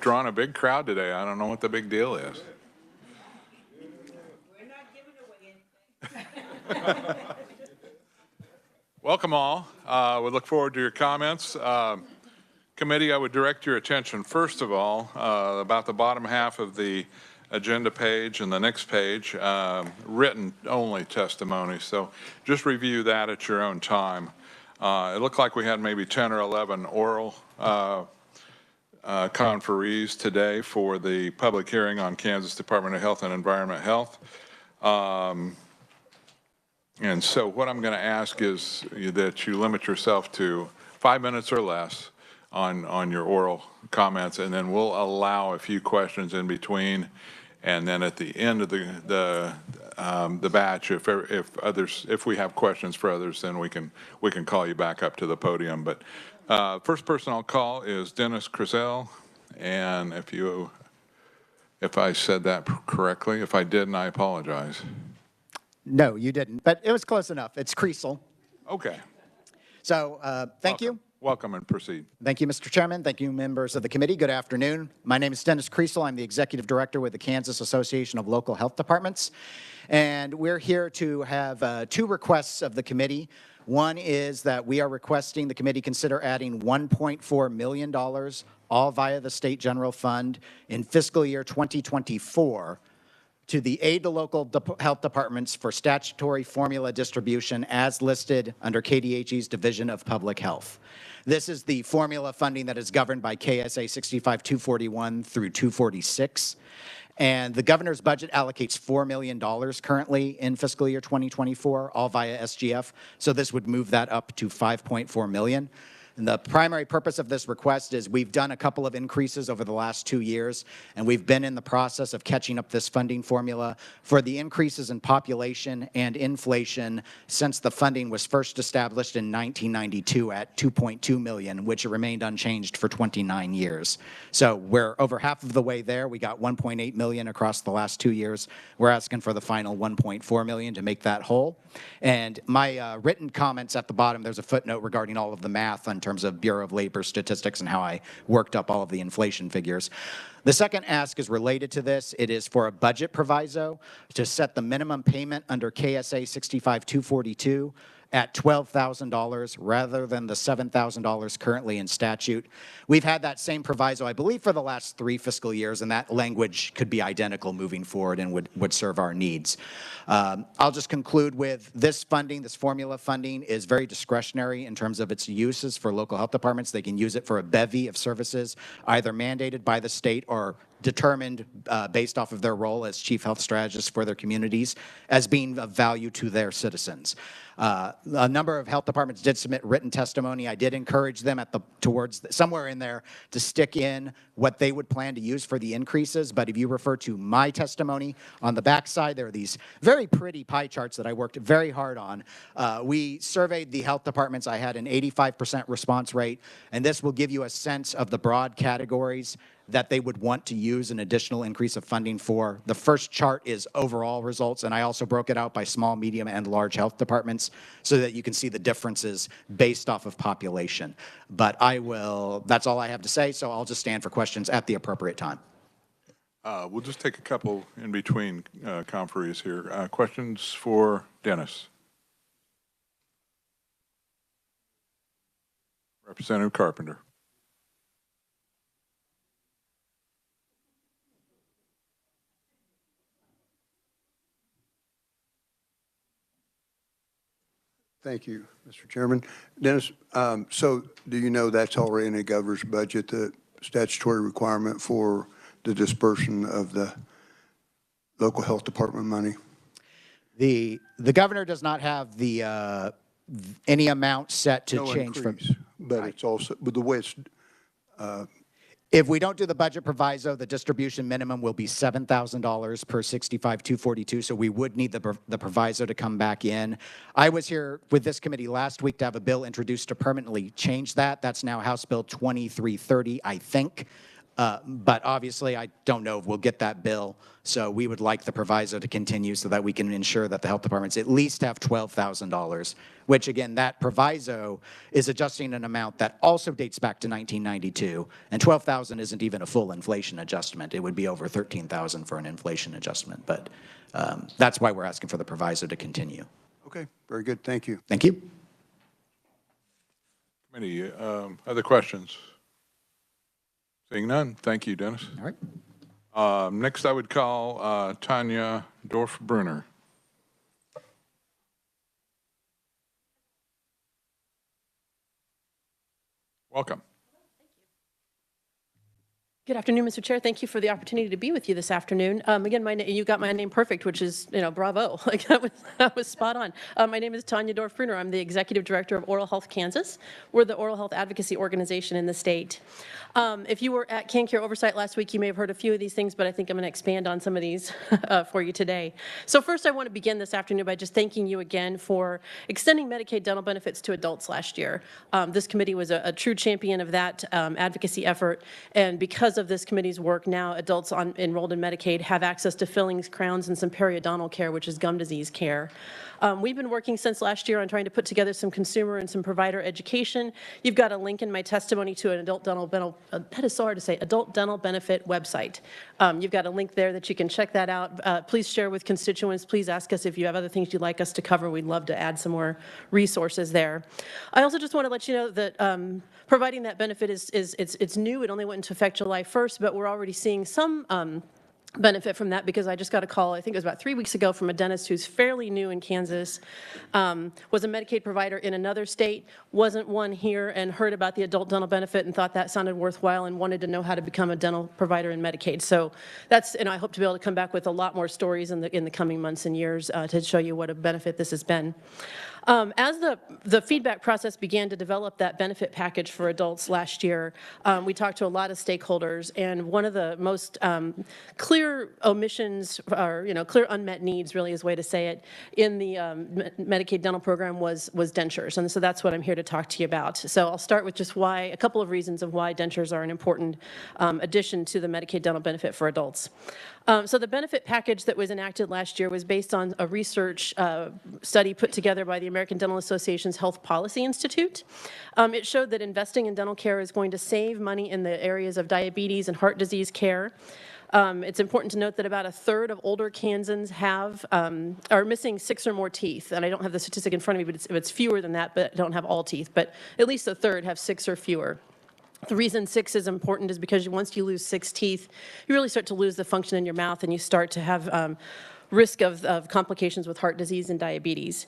drawn a big crowd today. I don't know what the big deal is. We're not giving away anything. Welcome all. We look forward to your comments. Committee, I would direct your attention first of all about the bottom half of the agenda page and the next page, written only testimony. So just review that at your own time. It looked like we had maybe 10 or 11 oral conferees today for the public hearing on Kansas Department of Health and Environment Health. And so what I'm going to ask is that you limit yourself to 5 minutes or less on your oral comments, and then we'll allow a few questions in between. And then at the end of the batch, if we have questions for others, then we can call you back up to the podium. But first person I'll call is Dennis Crisell, and if I said that correctly, if I didn't, I apologize. No, you didn't, but it was close enough. It's Crisell. Okay. So thank you. Welcome and proceed. Thank you, Mr. Chairman. Thank you, members of the committee. Good afternoon. My name is Dennis Crisell. I'm the Executive Director with the Kansas Association of Local Health Departments. And we're here to have two requests of the committee. One is that we are requesting the committee consider adding $1.4 million, all via the State General Fund, in fiscal year 2024 to the aid to local health departments for statutory formula distribution as listed under KDHE's Division of Public Health. This is the formula funding that is governed by KSA 65241 through 246. And the governor's budget allocates $4 million currently in fiscal year 2024, all via SGF. So this would move that up to $5.4 million. And the primary purpose of this request is we've done a couple of increases over the last 2 years, and we've been in the process of catching up this funding formula for the increases in population and inflation since the funding was first established in 1992 at $2.2 million, which remained unchanged for 29 years. So we're over half of the way there. We got $1.8 million across the last 2 years. We're asking for the final $1.4 million to make that whole. And my written comments at the bottom, there's a footnote regarding all of the math in terms of Bureau of Labor statistics and how I worked up all of the inflation figures. The second ask is related to this. It is for a budget proviso to set the minimum payment under KSA 65242 at $12,000 rather than the $7,000 currently in statute. We've had that same proviso, I believe, for the last 3 fiscal years, and that language could be identical moving forward and would serve our needs. I'll just conclude with this funding, this formula funding is very discretionary in terms of its uses for local health departments. They can use it for a bevy of services, either mandated by the state or determined based off of their role as chief health strategists for their communities as being of value to their citizens. A number of health departments did submit written testimony. I did encourage them towards somewhere in there to stick in what they would plan to use for the increases. But if you refer to my testimony on the backside, there are these very pretty pie charts that I worked very hard on. We surveyed the health departments. I had an 85% response rate, and this will give you a sense of the broad categories that they would want to use an additional increase of funding for. The first chart is overall results, and I also broke it out by small, medium, and large health departments so that you can see the differences based off of population. But that's all I have to say, so I'll just stand for questions at the appropriate time. We'll just take a couple in between conferees here. Questions for Dennis? Representative Carpenter. Thank you, Mr. Chairman. Dennis, so do you know that's already in the governor's budget, the statutory requirement for the dispersion of the local health department money? The governor does not have the any amount set to change increase, from. But it's also, but the way it's if we don't do the budget proviso, the distribution minimum will be $7,000 per 65-242, so we would need the proviso to come back in. I was here with this committee last week to have a bill introduced to permanently change that. That's now House Bill 2330, I think. But obviously, I don't know if we'll get that bill. So we would like the proviso to continue so that we can ensure that the health departments at least have $12,000, which again, that proviso is adjusting an amount that also dates back to 1992. And 12,000 isn't even a full inflation adjustment. It would be over 13,000 for an inflation adjustment. But that's why we're asking for the proviso to continue. Okay, very good. Thank you. Thank you. Committee, other questions? Seeing none, thank you, Dennis. All right. Next, I would call Tanya Dorf-Brunner. Welcome. Good afternoon, Mr. Chair. Thank you for the opportunity to be with you this afternoon. Again, you got my name perfect, which is, bravo. Like that was spot on. My name is Tanya Dorf-Brunner. I'm the Executive Director of Oral Health Kansas. We're the oral health advocacy organization in the state. If you were at CanCare Oversight last week, you may have heard a few of these things, but I think I'm going to expand on some of these for you today. So first, I want to begin this afternoon by just thanking you again for extending Medicaid dental benefits to adults last year. This committee was a true champion of that advocacy effort, and because of this committee's work, now adults enrolled in Medicaid have access to fillings, crowns, and some periodontal care, which is gum disease care. We've been working since last year on trying to put together some consumer and some provider education. You've got a link in my testimony to an adult dental benefit website. You've got a link there that you can check that out. Please share with constituents. Please ask us if you have other things you'd like us to cover. We'd love to add some more resources there. I also just want to let you know that providing that benefit it's new. It only went into effect July 1st, but we're already seeing some benefit from that because I just got a call, I think it was about 3 weeks ago, from a dentist who's fairly new in Kansas, was a Medicaid provider in another state, wasn't one here, and heard about the adult dental benefit and thought that sounded worthwhile and wanted to know how to become a dental provider in Medicaid. So that's, and I hope to be able to come back with a lot more stories in the coming months and years to show you what a benefit this has been. As the feedback process began to develop that benefit package for adults last year, we talked to a lot of stakeholders, and one of the most clear omissions, or clear unmet needs, really is a way to say it, in the Medicaid dental program was dentures, and so that's what I'm here to talk to you about. So I'll start with just a couple of reasons of why dentures are an important addition to the Medicaid dental benefit for adults. So the benefit package that was enacted last year was based on a research study put together by the American Dental Association's Health Policy Institute. It showed that investing in dental care is going to save money in the areas of diabetes and heart disease care. It's important to note that about a third of older Kansans are missing 6 or more teeth, and I don't have the statistic in front of me, but it's fewer than that, but I don't have all teeth, but at least a third have 6 or fewer. The reason 6 is important is because once you lose 6 teeth, you really start to lose the function in your mouth, and you start to have risk of complications with heart disease and diabetes.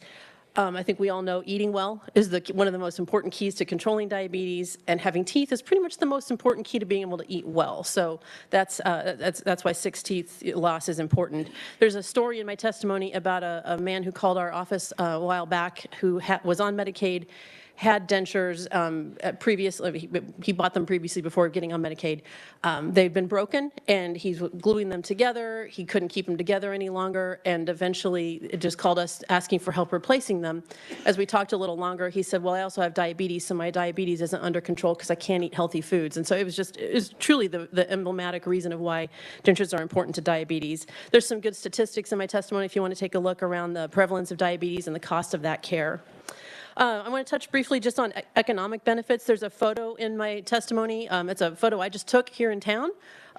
I think we all know eating well is one of the most important keys to controlling diabetes, and having teeth is pretty much the most important key to being able to eat well. So that's why 6 teeth loss is important. There's a story in my testimony about a man who called our office a while back who was on Medicaid, had dentures previously. He bought them previously before getting on Medicaid. They'd been broken, and he's gluing them together. He couldn't keep them together any longer, and eventually just called us asking for help replacing them. As we talked a little longer, he said, well, I also have diabetes, so my diabetes isn't under control because I can't eat healthy foods. And so it was truly the emblematic reason of why dentures are important to diabetes. There's some good statistics in my testimony if you want to take a look around the prevalence of diabetes and the cost of that care. I want to touch briefly just on economic benefits. There's a photo in my testimony. It's a photo I just took here in town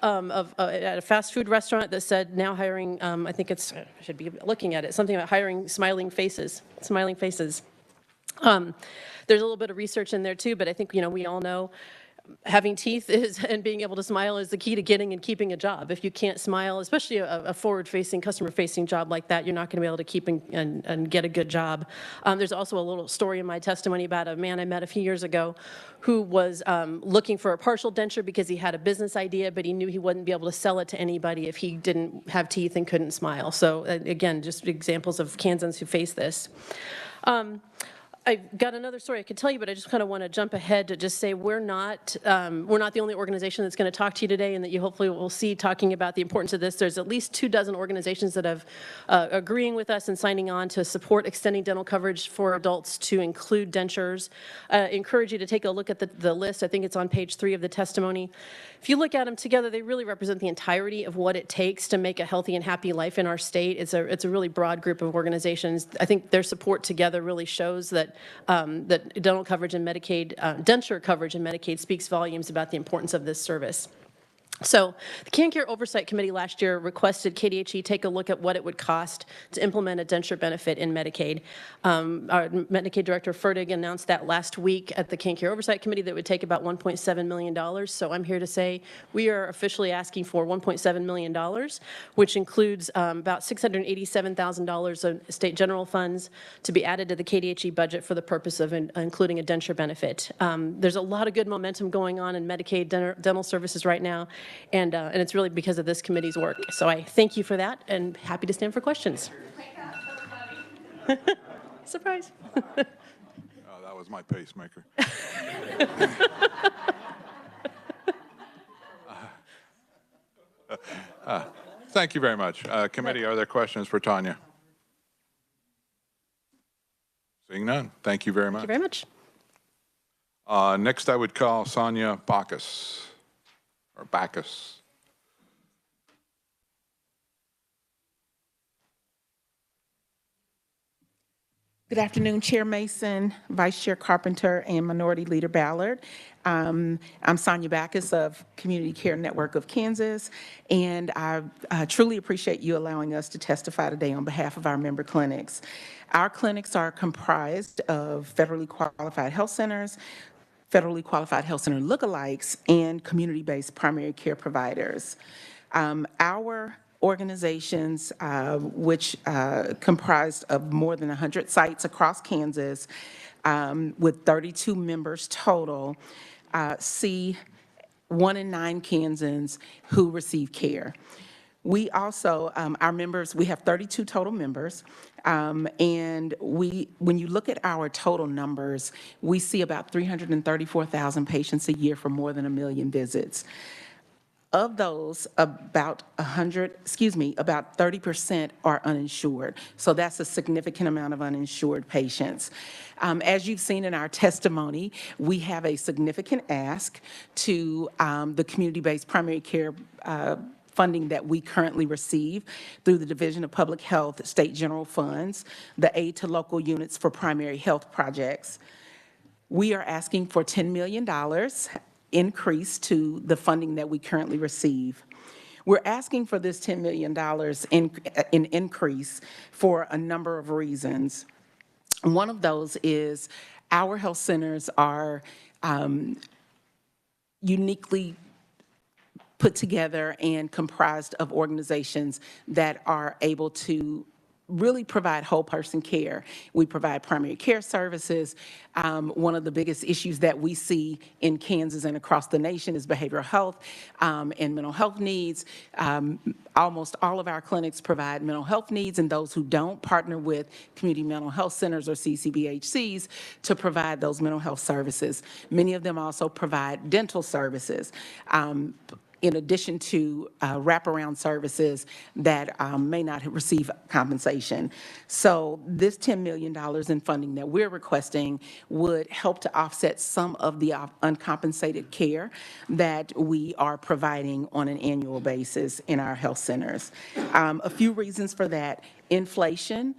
at a fast food restaurant that said now hiring, I think I should be looking at it, something about hiring smiling faces. There's a little bit of research in there too, but I think, we all know having teeth and being able to smile is the key to getting and keeping a job. If you can't smile, especially a forward-facing, customer-facing job like that, you're not going to be able to keep and get a good job. There's also a little story in my testimony about a man I met a few years ago who was looking for a partial denture because he had a business idea, but he knew he wouldn't be able to sell it to anybody if he didn't have teeth and couldn't smile. So again, just examples of Kansans who face this. I've got another story I could tell you, but I just kind of want to jump ahead to just say we're not the only organization that's going to talk to you today, and that you hopefully will see talking about the importance of this. There's at least 24 organizations that have agreeing with us and signing on to support extending dental coverage for adults to include dentures. Encourage you to take a look at the list. I think it's on page 3 of the testimony. If you look at them together, they really represent the entirety of what it takes to make a healthy and happy life in our state. It's a really broad group of organizations. I think their support together really shows that that dental coverage and Medicaid, denture coverage and Medicaid speaks volumes about the importance of this service. So the CanCare Oversight Committee last year requested KDHE take a look at what it would cost to implement a denture benefit in Medicaid. Our Medicaid Director Fertig announced that last week at the CanCare Oversight Committee that would take about $1.7 million. So I'm here to say we are officially asking for $1.7 million, which includes about $687,000 of state general funds to be added to the KDHE budget for the purpose of including a denture benefit. There's a lot of good momentum going on in Medicaid dental services right now. And it's really because of this committee's work. So I thank you for that and happy to stand for questions. Surprise. Oh, that was my pacemaker. Thank you very much. Committee, are there questions for Tanya? Seeing none. Thank you very much. Thank you very much. Next, I would call Sonia Bacchus. Or Bacchus. Good afternoon, Chair Mason, Vice Chair Carpenter, and Minority Leader Ballard. I'm Sonia Bacchus of Community Care Network of Kansas, and I truly appreciate you allowing us to testify today on behalf of our member clinics. Our clinics are comprised of federally qualified health centers, federally qualified health center lookalikes, and community-based primary care providers. Our organizations, which comprised of more than 100 sites across Kansas, with 32 members total, see 1 in 9 Kansans who receive care. We also, our members, we have 32 total members, and when you look at our total numbers, we see about 334,000 patients a year for more than 1 million visits. Of those, about 30% are uninsured. So that's a significant amount of uninsured patients. As you've seen in our testimony, we have a significant ask to the community-based primary care funding that we currently receive through the Division of Public Health State General Funds, the aid to local units for primary health projects. We are asking for $10 million increase to the funding that we currently receive. We're asking for this $10 million in increase for a number of reasons. One of those is our health centers are uniquely put together and comprised of organizations that are able to really provide whole person care. We provide primary care services. One of the biggest issues that we see in Kansas and across the nation is behavioral health and mental health needs. Almost all of our clinics provide mental health needs, and those who don't partner with community mental health centers or CCBHCs to provide those mental health services. Many of them also provide dental services, in addition to wraparound services that may not receive compensation. So this $10 million in funding that we're requesting would help to offset some of the uncompensated care that we are providing on an annual basis in our health centers. A few reasons for that: inflation.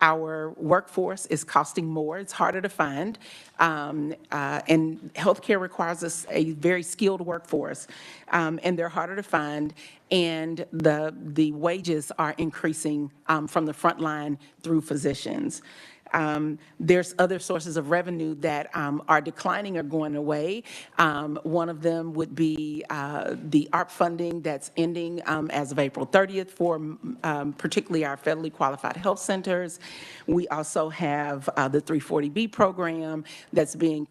Our workforce is costing more. It's harder to find. And healthcare requires us a very skilled workforce, and they're harder to find. And the wages are increasing from the front line through physicians. There's other sources of revenue that are declining or going away. One of them would be the ARP funding that's ending as of April 30th for particularly our federally qualified health centers. We also have the 340B program that's being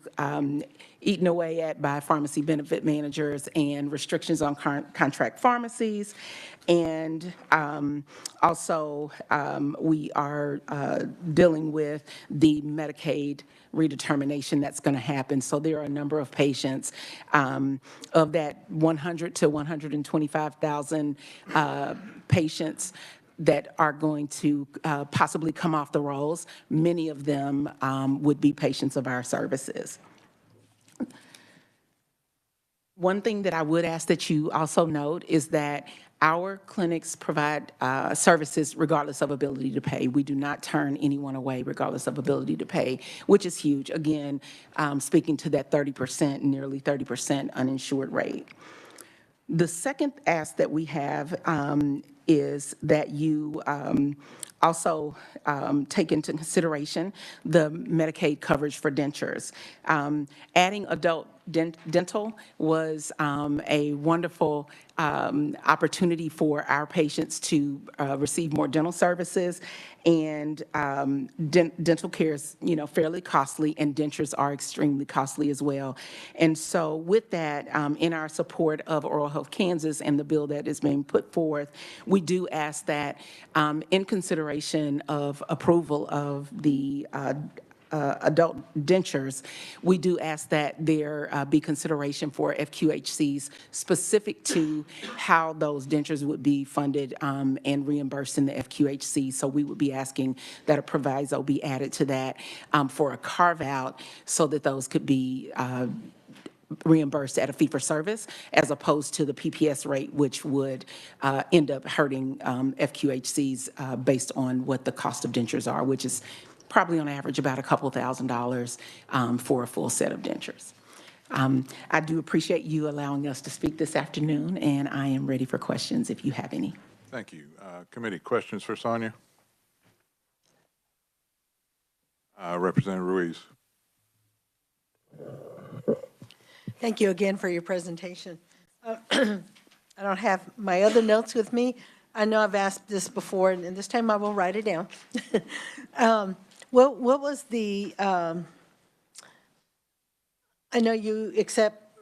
eaten away at by pharmacy benefit managers and restrictions on contract pharmacies. And also, we are dealing with the Medicaid redetermination that's going to happen. So there are a number of patients of that 100 to 125,000 patients that are going to possibly come off the rolls. Many of them would be patients of our services. One thing that I would ask that you also note is that our clinics provide services regardless of ability to pay. We do not turn anyone away regardless of ability to pay, which is huge. Again, speaking to that 30%, nearly 30% uninsured rate. The second ask that we have is that you also take into consideration the Medicaid coverage for dentures. Adding adult dental was a wonderful opportunity for our patients to receive more dental services, and dental care is, fairly costly, and dentures are extremely costly as well. And so with that, in our support of Oral Health Kansas and the bill that is being put forth, we do ask that in consideration of approval of the adult dentures, we do ask that there be consideration for FQHCs specific to how those dentures would be funded and reimbursed in the FQHC. So we would be asking that a proviso be added to that for a carve-out so that those could be reimbursed at a fee-for-service as opposed to the PPS rate, which would end up hurting FQHCs based on what the cost of dentures are, which is probably on average about a couple $1,000s for a full set of dentures. I do appreciate you allowing us to speak this afternoon, and I am ready for questions if you have any. Thank you. Committee, questions for Sonia? Representative Ruiz. Thank you again for your presentation. I don't have my other notes with me. I know I've asked this before, and this time I will write it down. What was the, I know you accept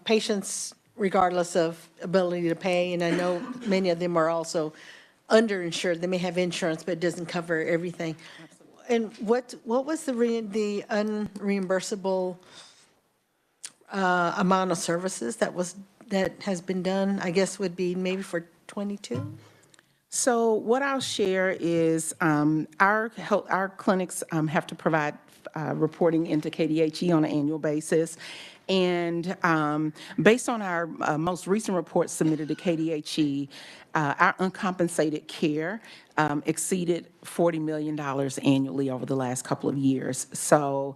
patients regardless of ability to pay, and I know many of them are also underinsured. They may have insurance, but it doesn't cover everything. And what was the unreimbursable amount of services that has been done? I guess would be maybe for 22? So what I'll share is our clinics have to provide reporting into KDHE on an annual basis. And based on our most recent report submitted to KDHE, our uncompensated care exceeded $40 million annually over the last couple of years. So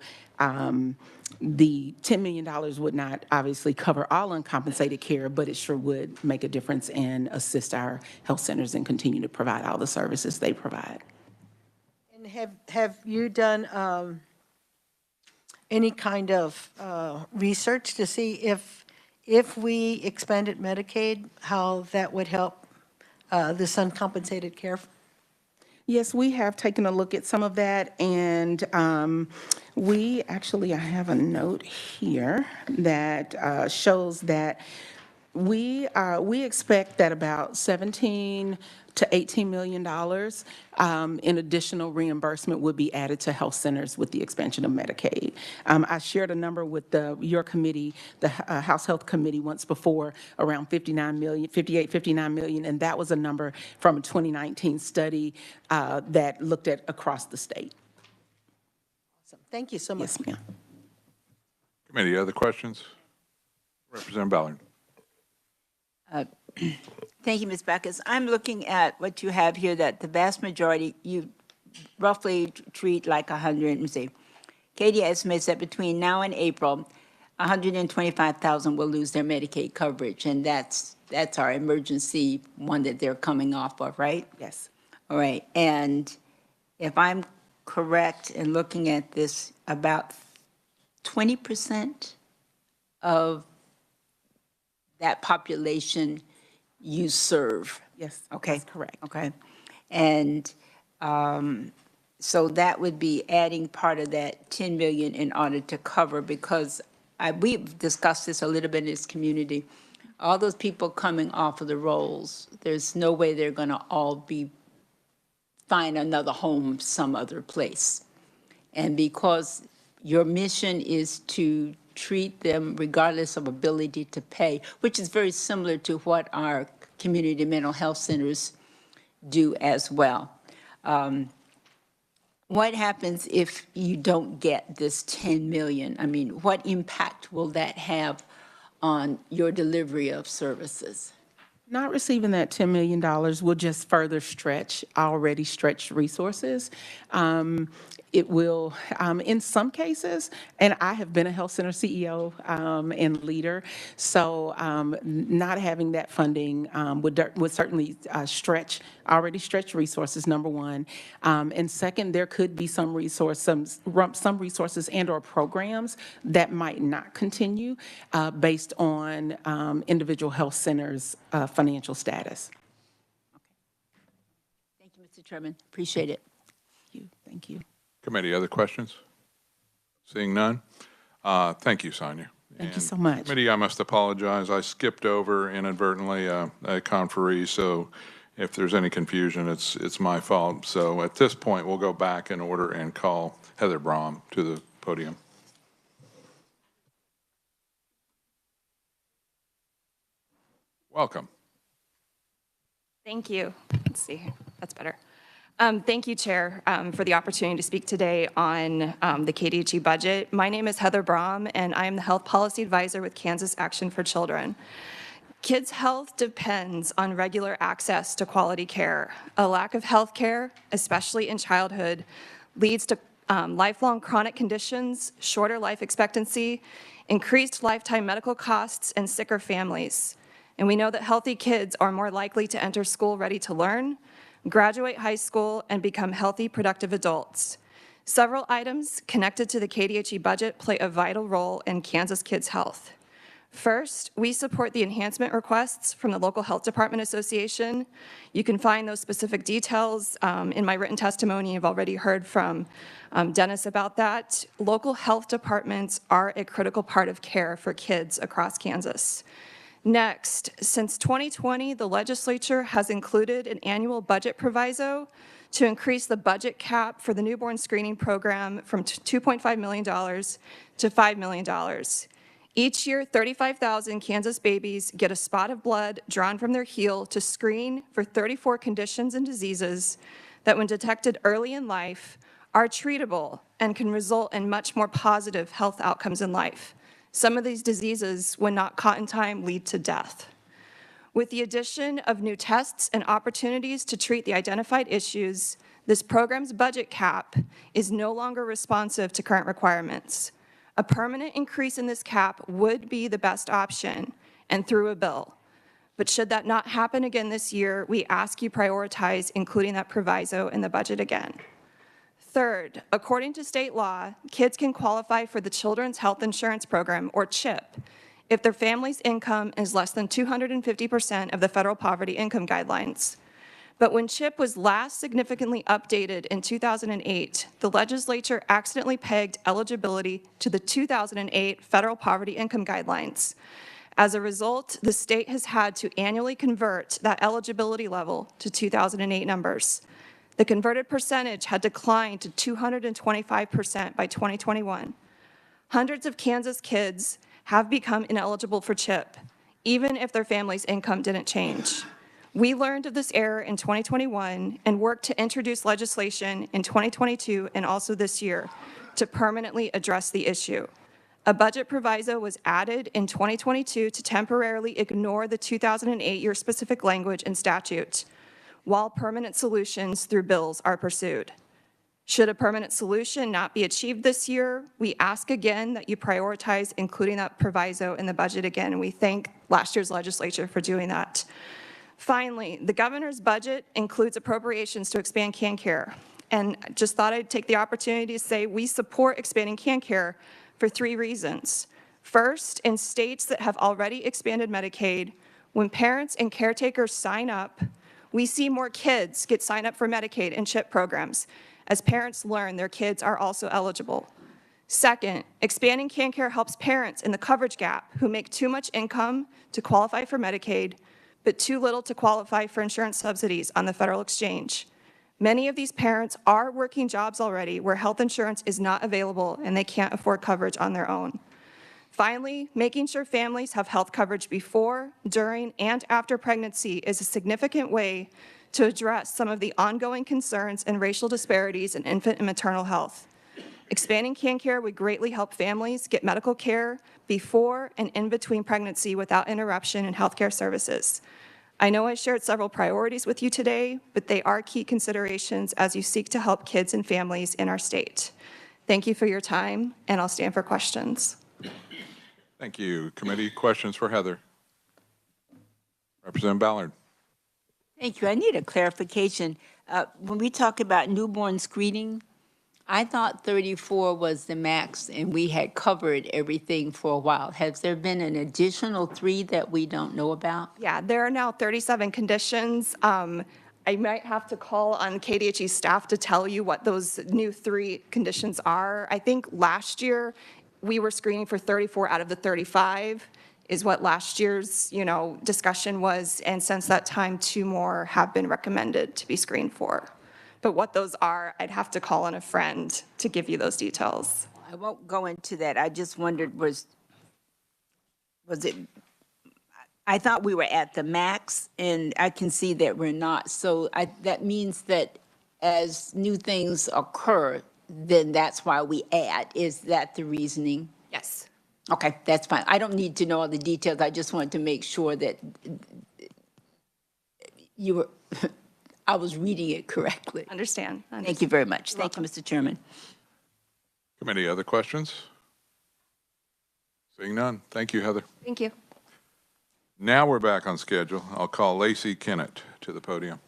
the $10 million would not obviously cover all uncompensated care, but it sure would make a difference and assist our health centers and continue to provide all the services they provide. And have you done any kind of research to see if we expanded Medicaid, how that would help this uncompensated care? Yes, we have taken a look at some of that, and I have a note here that shows that we expect that about 17 to $18 million in additional reimbursement would be added to health centers with the expansion of Medicaid. I shared a number with your committee, the House Health Committee, once before, around 59 million, and that was a number from a 2019 study that looked at across the state. Awesome. Thank you so much. Yes, ma'am. Committee, other questions? Representative Ballard. Thank you, Ms. Backus. I'm looking at what you have here, that the vast majority, you roughly treat like 100, let me see. Katie estimates that between now and April, 125,000 will lose their Medicaid coverage, and that's our emergency one that they're coming off of, right? Yes. All right, and if I'm correct in looking at this, about 20% of that population you serve. Yes, Okay. that's correct. Okay. And so that would be adding part of that 10 million in order to cover, because we've discussed this a little bit in this community. All those people coming off of the rolls, there's no way they're going to all find another home some other place. And because your mission is to treat them regardless of ability to pay, which is very similar to what our community mental health centers do as well. What happens if you don't get this 10 million? I mean, what impact will that have on your delivery of services? Not receiving that $10 million will just further stretch already stretched resources. It will, in some cases, and I have been a health center CEO and leader, so not having that funding would certainly stretch already stretched resources, number one. And second, there could be some resources and/or programs that might not continue based on individual health centers' financial status. Thank you, Mr. Chairman. Appreciate it. Thank you. Committee, other questions? Seeing none? Thank you, Sonia. Thank you so much. Committee, I must apologize. I skipped over inadvertently a conferee, so if there's any confusion, it's my fault. So at this point, we'll go back in order and call Heather Brahm to the podium. Welcome. Thank you. Let's see, that's better. Thank you, Chair, for the opportunity to speak today on the KDHE budget. My name is Heather Brahm, and I am the Health Policy Advisor with Kansas Action for Children. Kids' health depends on regular access to quality care. A lack of health care, especially in childhood, leads to lifelong chronic conditions, shorter life expectancy, increased lifetime medical costs, and sicker families. And we know that healthy kids are more likely to enter school ready to learn, graduate high school, and become healthy, productive adults. Several items connected to the KDHE budget play a vital role in Kansas kids' health. First, we support the enhancement requests from the local health department association. You can find those specific details in my written testimony. You've already heard from Dennis about that. Local health departments are a critical part of care for kids across Kansas. Next, since 2020, the legislature has included an annual budget proviso to increase the budget cap for the newborn screening program from $2.5 million to $5 million. Each year, 35,000 Kansas babies get a spot of blood drawn from their heel to screen for 34 conditions and diseases that, when detected early in life, are treatable and can result in much more positive health outcomes in life. Some of these diseases, when not caught in time, lead to death. With the addition of new tests and opportunities to treat the identified issues, this program's budget cap is no longer responsive to current requirements. A permanent increase in this cap would be the best option and through a bill. But should that not happen again this year, we ask you prioritize including that proviso in the budget again. Third, according to state law, kids can qualify for the Children's Health Insurance Program, or CHIP, if their family's income is less than 250% of the federal poverty income guidelines. But when CHIP was last significantly updated in 2008, the legislature accidentally pegged eligibility to the 2008 federal poverty income guidelines. As a result, the state has had to annually convert that eligibility level to 2008 numbers. The converted percentage had declined to 225% by 2021. Hundreds of Kansas kids have become ineligible for CHIP, even if their family's income didn't change. We learned of this error in 2021 and worked to introduce legislation in 2022 and also this year to permanently address the issue. A budget proviso was added in 2022 to temporarily ignore the 2008 year-specific language in statute, while permanent solutions through bills are pursued. Should a permanent solution not be achieved this year, we ask again that you prioritize including that proviso in the budget again, and we thank last year's legislature for doing that. Finally, the governor's budget includes appropriations to expand CanCare, and just thought I'd take the opportunity to say we support expanding CanCare for 3 reasons. First, in states that have already expanded Medicaid, when parents and caretakers sign up, we see more kids get signed up for Medicaid and CHIP programs as parents learn their kids are also eligible. Second, expanding CanCare helps parents in the coverage gap who make too much income to qualify for Medicaid, but too little to qualify for insurance subsidies on the federal exchange. Many of these parents are working jobs already where health insurance is not available and they can't afford coverage on their own. Finally, making sure families have health coverage before, during, and after pregnancy is a significant way to address some of the ongoing concerns and racial disparities in infant and maternal health. Expanding CanCare would greatly help families get medical care before and in between pregnancy without interruption in healthcare services. I know I shared several priorities with you today, but they are key considerations as you seek to help kids and families in our state. Thank you for your time, and I'll stand for questions. Thank you. Committee questions for Heather. Representative Ballard. Thank you. I need a clarification. When we talk about newborn screening, I thought 34 was the max and we had covered everything for a while. Has there been an additional 3 that we don't know about? Yeah, there are now 37 conditions. I might have to call on KDHE staff to tell you what those new 3 conditions are. I think last year we were screening for 34 out of the 35 is what last year's, discussion was. And since that time, 2 more have been recommended to be screened for. But what those are, I'd have to call on a friend to give you those details. I won't go into that. I just wondered, was it, I thought we were at the max, and I can see that we're not. So that means that as new things occur, then that's why we add. Is that the reasoning? Yes. Okay, that's fine. I don't need to know all the details. I just wanted to make sure that you were, I was reading it correctly. Understand. Thank you very much. Thank you, Mr. Chairman. Committee, other questions? Seeing none. Thank you, Heather. Thank you. Now we're back on schedule. I'll call Lacey Kennett to the podium.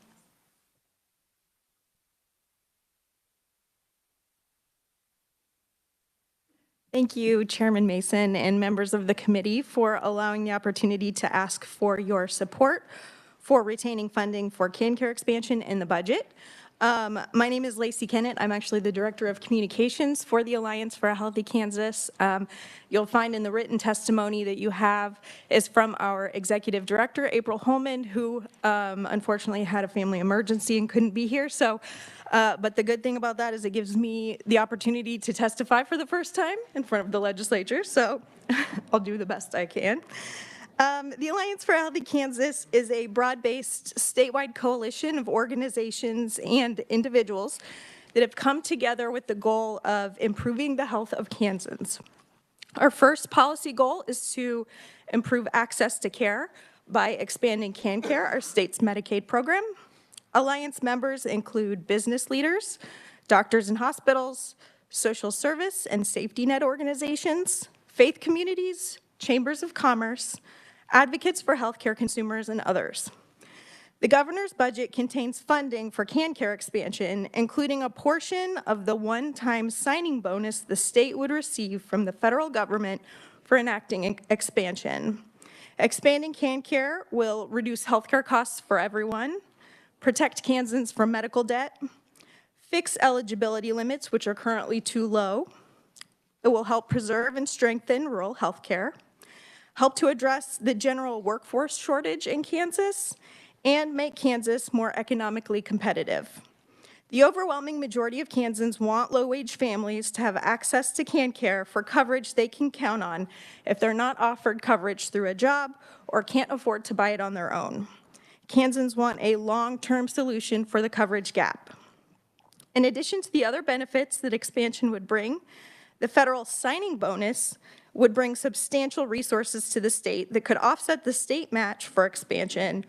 Thank you, Chairman Mason and members of the committee for allowing the opportunity to ask for your support for retaining funding for CanCare expansion in the budget. My name is Lacey Kennett. I'm actually the Director of Communications for the Alliance for a Healthy Kansas. You'll find in the written testimony that you have is from our Executive Director, April Holman, who unfortunately had a family emergency and couldn't be here. So, but the good thing about that is it gives me the opportunity to testify for the first time in front of the legislature. So I'll do the best I can. The Alliance for a Healthy Kansas is a broad-based statewide coalition of organizations and individuals that have come together with the goal of improving the health of Kansans. Our first policy goal is to improve access to care by expanding CanCare, our state's Medicaid program. Alliance members include business leaders, doctors and hospitals, social service and safety net organizations, faith communities, chambers of commerce, advocates for healthcare consumers, and others. The governor's budget contains funding for CanCare expansion, including a portion of the one-time signing bonus the state would receive from the federal government for enacting expansion. Expanding CanCare will reduce healthcare costs for everyone, protect Kansans from medical debt, fix eligibility limits, which are currently too low. It will help preserve and strengthen rural healthcare, help to address the general workforce shortage in Kansas, and make Kansas more economically competitive. The overwhelming majority of Kansans want low-wage families to have access to CanCare for coverage they can count on if they're not offered coverage through a job or can't afford to buy it on their own. Kansans want a long-term solution for the coverage gap. In addition to the other benefits that expansion would bring, the federal signing bonus would bring substantial resources to the state that could offset the state match for expansion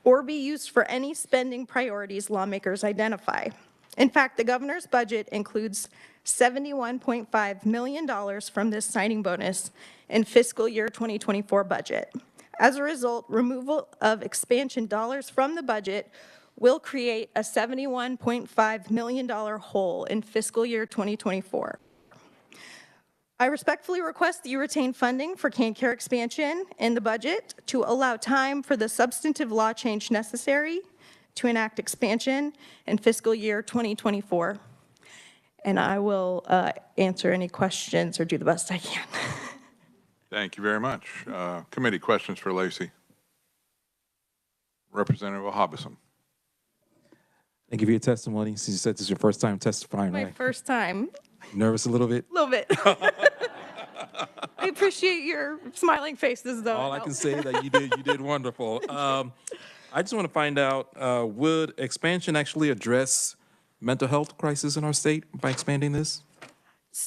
or be used for any spending priorities lawmakers identify. In fact, the governor's budget includes $71.5 million from this signing bonus in fiscal year 2024 budget. As a result, removal of expansion dollars from the budget will create a $71.5 million hole in fiscal year 2024. I respectfully request that you retain funding for CanCare expansion in the budget to allow time for the substantive law change necessary to enact expansion in fiscal year 2024. and I will answer any questions or do the best I can. Thank you very much. Committee questions for Lacey. Representative Hobson. Thank you for your testimony. Since you said this is your first time testifying, My right? first time. Nervous a little bit? A little bit. I appreciate your smiling faces, though. All I can say is that you did wonderful. I just want to find out, would expansion actually address mental health crisis in our state by expanding this?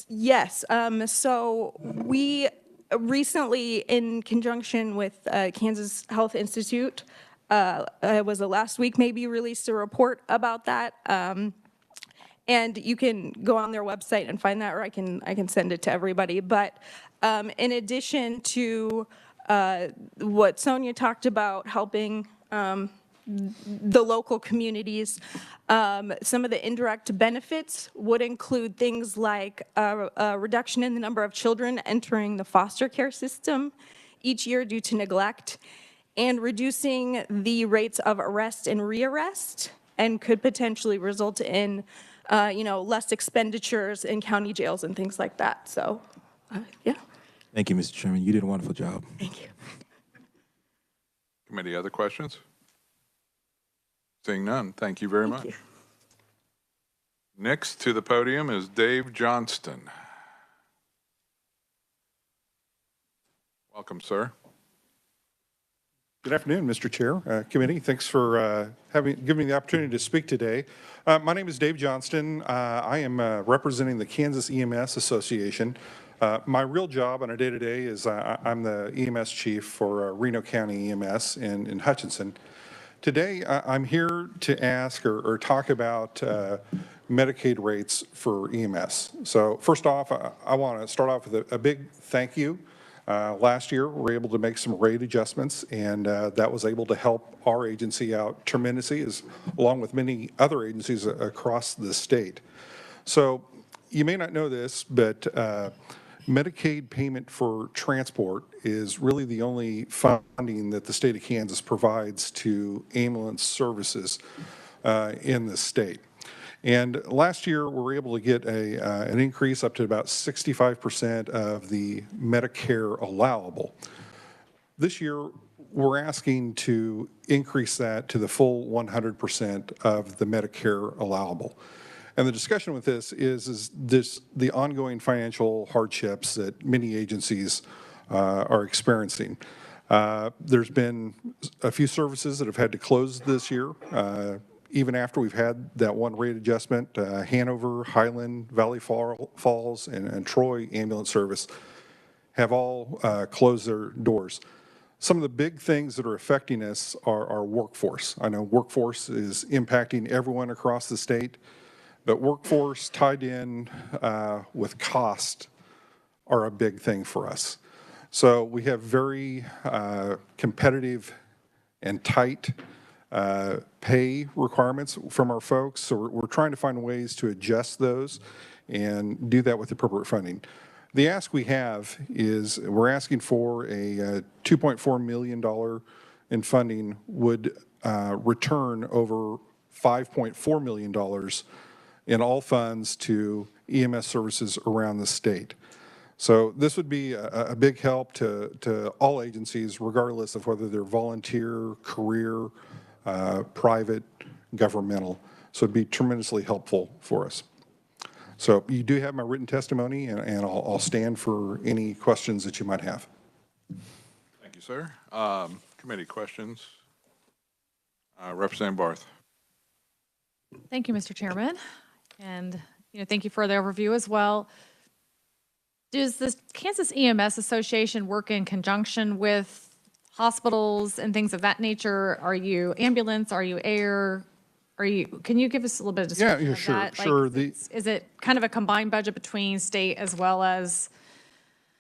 Yes. So we recently, in conjunction with Kansas Health Institute, was the last week maybe, released a report about that. And you can go on their website and find that, or I can send it to everybody. But in addition to what Sonia talked about, helping the local communities, some of the indirect benefits would include things like a reduction in the number of children entering the foster care system each year due to neglect, and reducing the rates of arrest and rearrest, and could potentially result in less expenditures in county jails and things like that. So, yeah. Thank you, Mr. Chairman. You did a wonderful job. Thank you. Committee, other questions? Seeing none, thank you very much. you. Next to the podium is Dave Johnston. Welcome, sir. Good afternoon, Mr. Chair, Committee. Thanks for giving me the opportunity to speak today. My name is Dave Johnston. I am representing the Kansas EMS Association. My real job on a day-to-day is I'm the EMS chief for Reno County EMS in Hutchinson. Today, I'm here to ask or talk about Medicaid rates for EMS. So first off, I want to start off with a big thank you. Last year, we were able to make some rate adjustments, and that was able to help our agency out tremendously, along with many other agencies across the state. So you may not know this, but Medicaid payment for transport is really the only funding that the state of Kansas provides to ambulance services in the state. And last year, we were able to get an increase up to about 65% of the Medicare allowable. This year, we're asking to increase that to the full 100% of the Medicare allowable. And the discussion with this is the ongoing financial hardships that many agencies are experiencing. There's been a few services that have had to close this year. Even after we've had that one rate adjustment, Hanover, Highland, Valley Falls, and Troy Ambulance Service have all closed their doors. Some of the big things that are affecting us are our workforce. I know workforce is impacting everyone across the state, but workforce tied in with cost are a big thing for us. So we have very competitive and tight pay requirements from our folks. So we're trying to find ways to adjust those and do that with appropriate funding. The ask we have is we're asking for a $2.4 million in funding would return over $5.4 million in all funds to EMS services around the state. So this would be a big help to all agencies, regardless of whether they're volunteer, career, private, governmental. So it'd be tremendously helpful for us. So you do have my written testimony, and I'll stand for any questions that you might have. Thank you, sir. Committee questions. Representative Barth. Thank you, Mr. Chairman. And thank you for the overview as well. Does the Kansas EMS Association work in conjunction with hospitals and things of that nature? Are you ambulance? Are you air? Can you give us a little bit of description Yeah, of sure, that? sure. Is it kind of a combined budget between state as well as?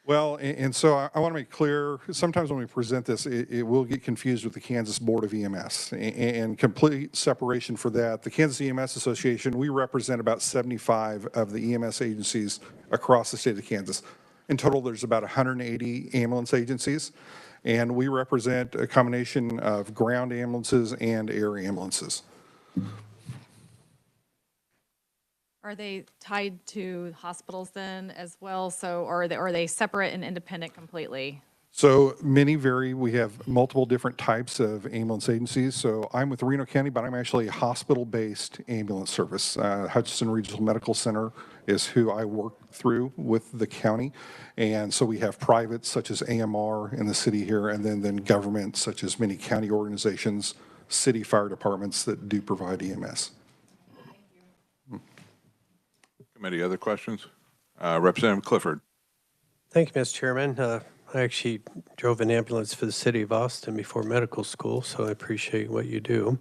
Well, and so I want to make clear, sometimes when we present this, it will get confused with the Kansas Board of EMS, and complete separation for that. The Kansas EMS Association, we represent about 75 of the EMS agencies across the state of Kansas. In total, there's about 180 ambulance agencies, and we represent a combination of ground ambulances and air ambulances. Are they tied to hospitals then as well? So, or are they separate and independent completely? So many vary. We have multiple different types of ambulance agencies. So I'm with Reno County, but I'm actually a hospital-based ambulance service. Hutchinson Regional Medical Center is who I work through with the county. And so we have privates such as AMR in the city here, and then government such as many county organizations, city fire departments that do provide EMS. Committee, other questions? Representative Clifford. Thank you, Mr. Chairman. I actually drove an ambulance for the city of Austin before medical school, so I appreciate what you do.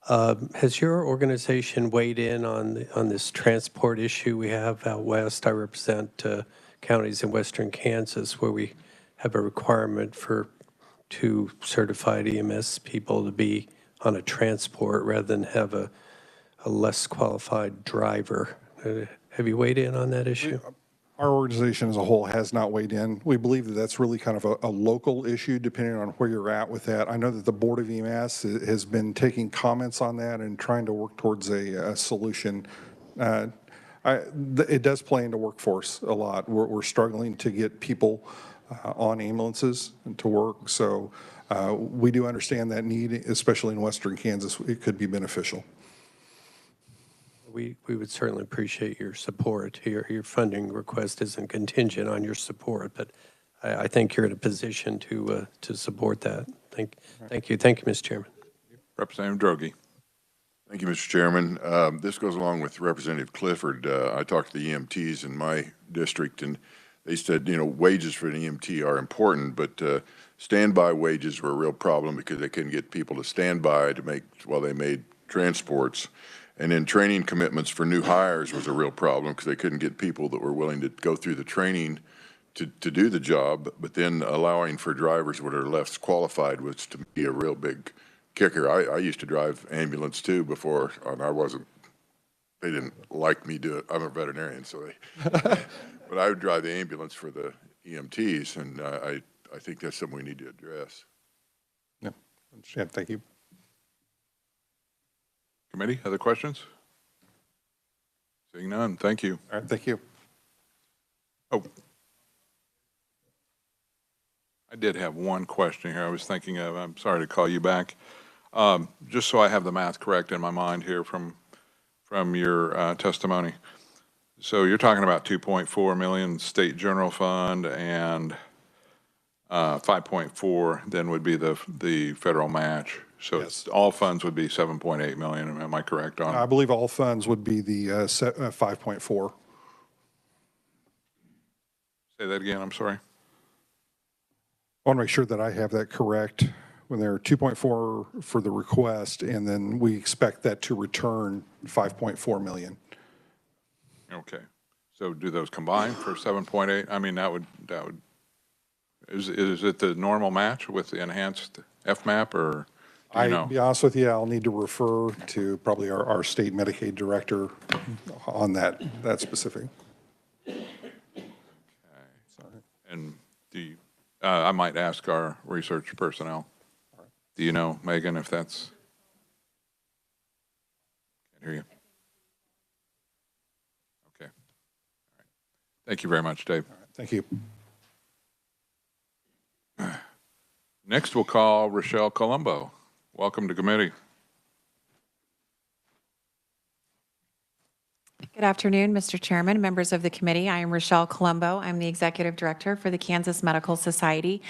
Has your organization weighed in on this transport issue we have out west? I represent counties in western Kansas where we have a requirement for 2 certified EMS people to be on a transport rather than have a less qualified driver. Have you weighed in on that issue? Our organization as a whole has not weighed in. We believe that that's really kind of a local issue depending on where you're at with that. I know that the Board of EMS has been taking comments on that and trying to work towards a solution. It does play into workforce a lot. We're struggling to get people on ambulances to work. So we do understand that need, especially in western Kansas. It could be beneficial. We would certainly appreciate your support. Your funding request isn't contingent on your support, but I think you're in a position to support that. Thank you. Thank you, Mr. Chairman. Representative Droege. Thank you, Mr. Chairman. This goes along with Representative Clifford. I talked to the EMTs in my district, and they said, wages for an EMT are important, but standby wages were a real problem because they couldn't get people to stand by while they made transports. And then training commitments for new hires was a real problem because they couldn't get people that were willing to go through the training to do the job, but then allowing for drivers that are less qualified was to be a real big kicker. I used to drive ambulance too before, and they didn't like me do it. I'm a veterinarian, so but I would drive the ambulance for the EMTs, and I think that's something we need to address. Yeah, understand. Thank you. Committee, other questions? Seeing none, thank you. All right, thank you. Oh, I did have one question here I was thinking of. I'm sorry to call you back. Just so I have the math correct in my mind here from your testimony. So you're talking about 2.4 million state general fund and 5.4 then would be the federal match. So Yes. all funds would be 7.8 million. Am I correct on? I believe all funds would be the 5.4. Say that again, I'm sorry. I want to make sure that I have that correct. When they're 2.4 for the request, and then we expect that to return 5.4 million. Okay. So do those combine for 7.8? I mean, that would, is it the normal match with the enhanced FMAP, or do you know? To be honest with you, I'll need to refer to probably our state Medicaid director on that specific. Okay. And do you, I might ask our research personnel. Do you know, Megan, if that's? Can't hear you. Okay. All right. Thank you very much, Dave. All right, thank you. Next, we'll call Rochelle Colombo. Welcome to committee. Good afternoon, Mr. Chairman, members of the committee. I am Rochelle Colombo. I'm the Executive Director for the Kansas Medical Society.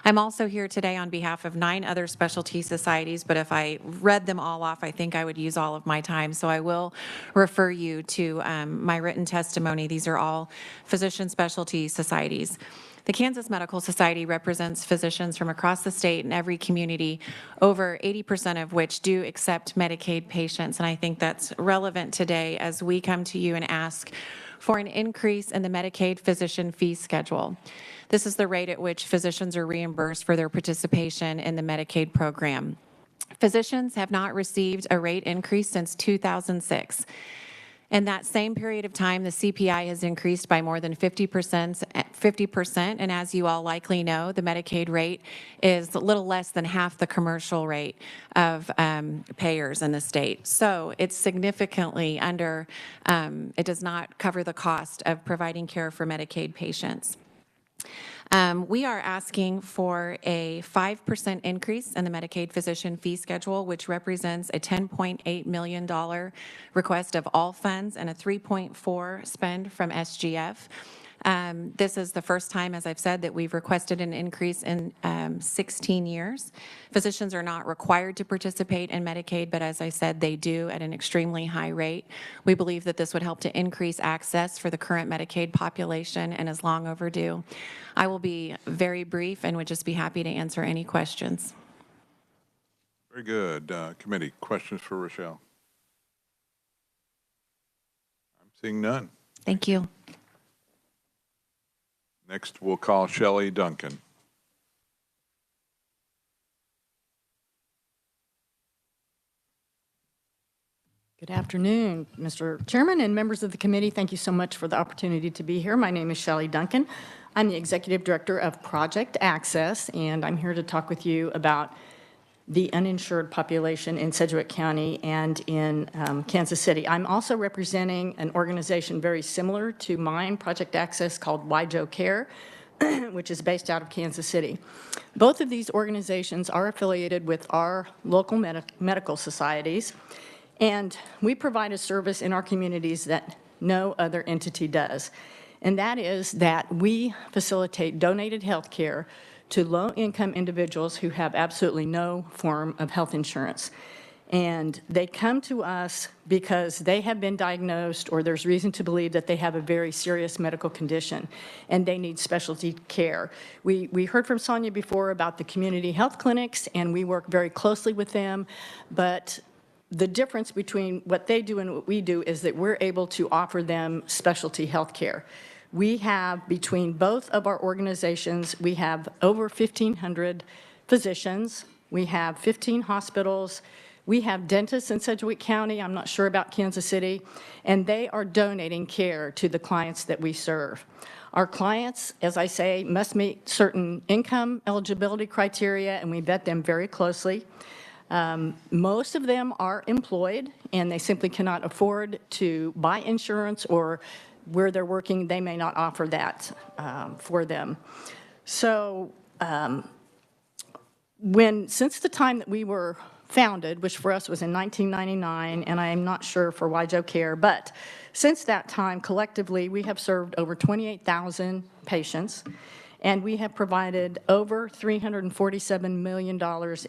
I'm also here today on behalf of 9 other specialty societies, but if I read them all off, I think I would use all of my time. So I will refer you to my written testimony. These are all physician specialty societies. The Kansas Medical Society represents physicians from across the state and every community, over 80% of which do accept Medicaid patients. And I think that's relevant today as we come to you and ask for an increase in the Medicaid physician fee schedule. This is the rate at which physicians are reimbursed for their participation in the Medicaid program. Physicians have not received a rate increase since 2006. In that same period of time, the CPI has increased by more than 50% 50%, and as you all likely know, the Medicaid rate is a little less than half the commercial rate of payers in the state. So it's significantly under, it does not cover the cost of providing care for Medicaid patients. We are asking for a 5% increase in the Medicaid physician fee schedule, which represents a $10.8 million request of all funds and a $3.4 spend from SGF. This is the first time, as I've said, that we've requested an increase in 16 years. Physicians are not required to participate in Medicaid, but as I said, they do at an extremely high rate. We believe that this would help to increase access for the current Medicaid population and is long overdue. I will be very brief and would just be happy to answer any questions. Very good. Committee, questions for Rochelle? I'm seeing none. Thank you. Next, we'll call Shelley Duncan. Good afternoon, Mr. Chairman and members of the committee. Thank you so much for the opportunity to be here. My name is Shelley Duncan. I'm the Executive Director of Project Access, and I'm here to talk with you about the uninsured population in Sedgwick County and in Kansas City. I'm also representing an organization very similar to mine, Project Access, called WIJO Care, which is based out of Kansas City. Both of these organizations are affiliated with our local medical societies, and we provide a service in our communities that no other entity does. And that is that we facilitate donated health care to low-income individuals who have absolutely no form of health insurance. And they come to us because they have been diagnosed or there's reason to believe that they have a very serious medical condition and they need specialty care. We heard from Sonia before about the community health clinics, and we work very closely with them, but the difference between what they do and what we do is that we're able to offer them specialty health care. We have, between both of our organizations, we have over 1,500 physicians, we have 15 hospitals, we have dentists in Sedgwick County, I'm not sure about Kansas City, and they are donating care to the clients that we serve. Our clients, as I say, must meet certain income eligibility criteria, and we vet them very closely. Most of them are employed, and they simply cannot afford to buy insurance, or where they're working, they may not offer that for them. So since the time that we were founded, which for us was in 1999, and I am not sure for WIJO Care, but since that time, collectively, we have served over 28,000 patients, and we have provided over $347 million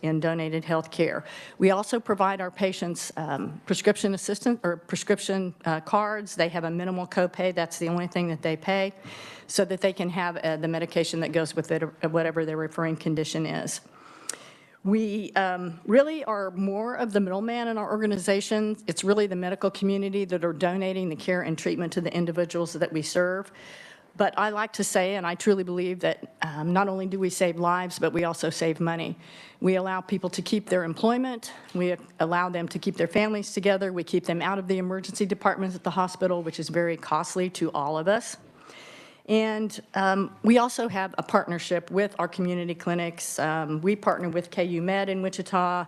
in donated health care. We also provide our patients prescription assistance or prescription cards. They have a minimal copay. That's the only thing that they pay, so that they can have the medication that goes with it, whatever their referring condition is. We really are more of the middleman in our organization. It's really the medical community that are donating the care and treatment to the individuals that we serve. But I like to say, and I truly believe, that not only do we save lives, but we also save money. We allow people to keep their employment. We allow them to keep their families together. We keep them out of the emergency departments at the hospital, which is very costly to all of us. And we also have a partnership with our community clinics. We partner with KU Med in Wichita.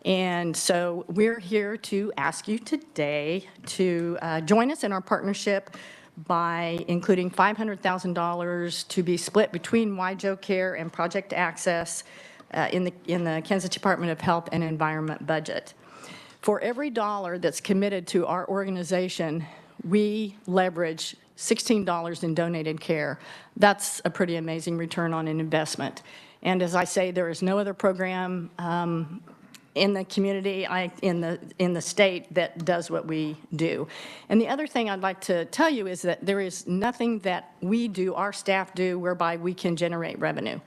And so we're here to ask you today to join us in our partnership by including $500,000 to be split between WIJO Care and Project Access in the Kansas Department of Health and Environment budget. For every dollar that's committed to our organization, we leverage $16 in donated care. That's a pretty amazing return on an investment. And as I say, there is no other program in the community, in the state, that does what we do. And the other thing I'd like to tell you is that there is nothing that we do, our staff do, whereby we can generate revenue.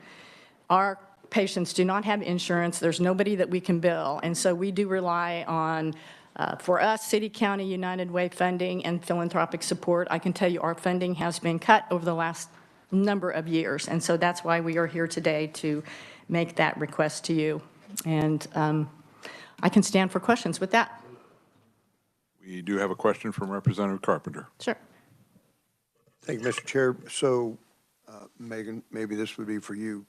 Our patients do not have insurance. There's nobody that we can bill. And so we do rely on, for us, city, county, United Way funding and philanthropic support. I can tell you our funding has been cut over the last number of years. And so that's why we are here today, to make that request to you. And I can stand for questions with that. We do have a question from Representative Carpenter. Sure. Thank you, Mr. Chair. So Megan, maybe this would be for you.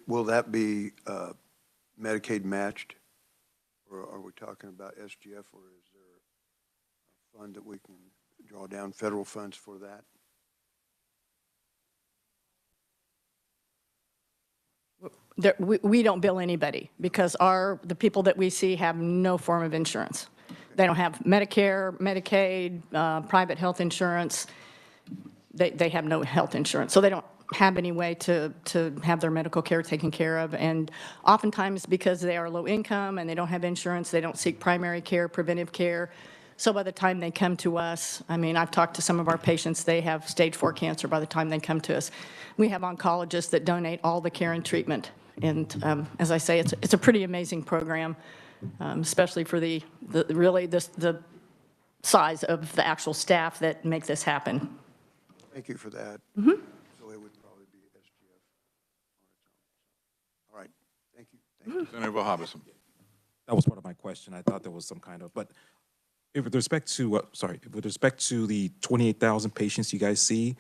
Will that be Medicaid matched? Or are we talking about SGF, or is there a fund that we can draw down federal funds for that? We don't bill anybody because the people that we see have no form of insurance. They don't have Medicare, Medicaid, private health insurance. They have no health insurance, so they don't have any way to have their medical care taken care of. And oftentimes, because they are low income and they don't have insurance, they don't seek primary care, preventive care. So by the time they come to us, I mean, I've talked to some of our patients, they have stage 4 cancer by the time they come to us. We have oncologists that donate all the care and treatment. And as I say, it's a pretty amazing program, especially for the size of the actual staff that make this happen. Thank you for that. Mm-hmm. So it would probably be SGF on its own. All right, thank you. Thank you. Senator Hobson. That was part of my question. I thought there was some kind of, but if with respect to, with respect to the 28,000 patients you guys see,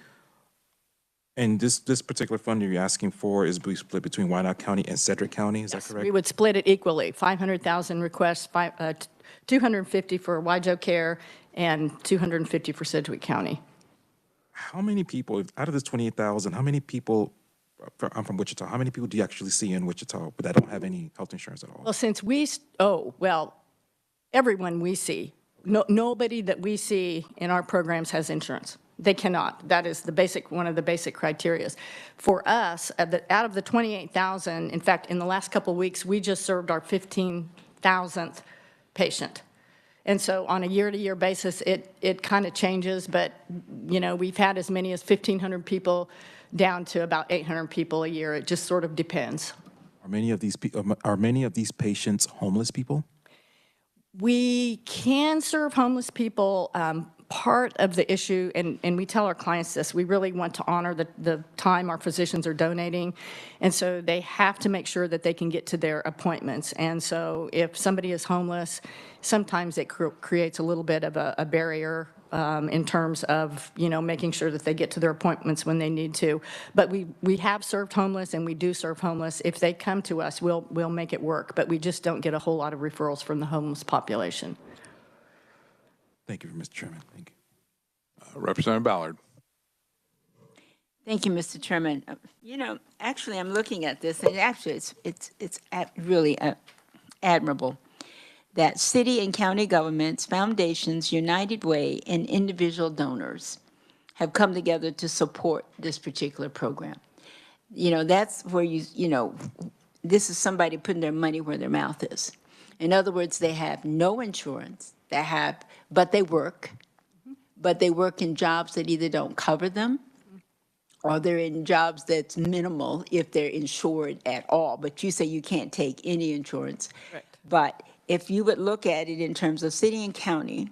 and this particular fund you're asking for is be split between Wyandotte County and Sedgwick County, is that correct? We would split it equally, 500,000 requests, 250 for Waijo Care and 250 for Sedgwick County. How many people, out of this 28,000, how many people, I'm from Wichita, how many people do you actually see in Wichita that don't have any health insurance at all? Well, everyone we see, nobody that we see in our programs has insurance. They cannot. That is one of the basic criteria. For us, out of the 28,000, in fact, in the last couple of weeks, we just served our 15,000th patient. And so on a year-to-year basis, it kind of changes, but, we've had as many as 1,500 people down to about 800 people a year. It just sort of depends. Are many of these patients homeless people? We can serve homeless people. Part of the issue, and we tell our clients this, we really want to honor the time our physicians are donating, and so they have to make sure that they can get to their appointments. And so if somebody is homeless, sometimes it creates a little bit of a barrier in terms of, making sure that they get to their appointments when they need to. But we have served homeless, and we do serve homeless. If they come to us, we'll make it work, but we just don't get a whole lot of referrals from the homeless population. Thank you, Mr. Chairman. Thank you. Representative Ballard. Thank you, Mr. Chairman. Actually, I'm looking at this, and actually, it's really admirable that city and county governments, foundations, United Way, and individual donors have come together to support this particular program. That's where this is somebody putting their money where their mouth is. In other words, they have no insurance. But they work in jobs that either don't cover them, or they're in jobs that's minimal if they're insured at all. But you say you can't take any insurance. Correct. But if you would look at it in terms of city and county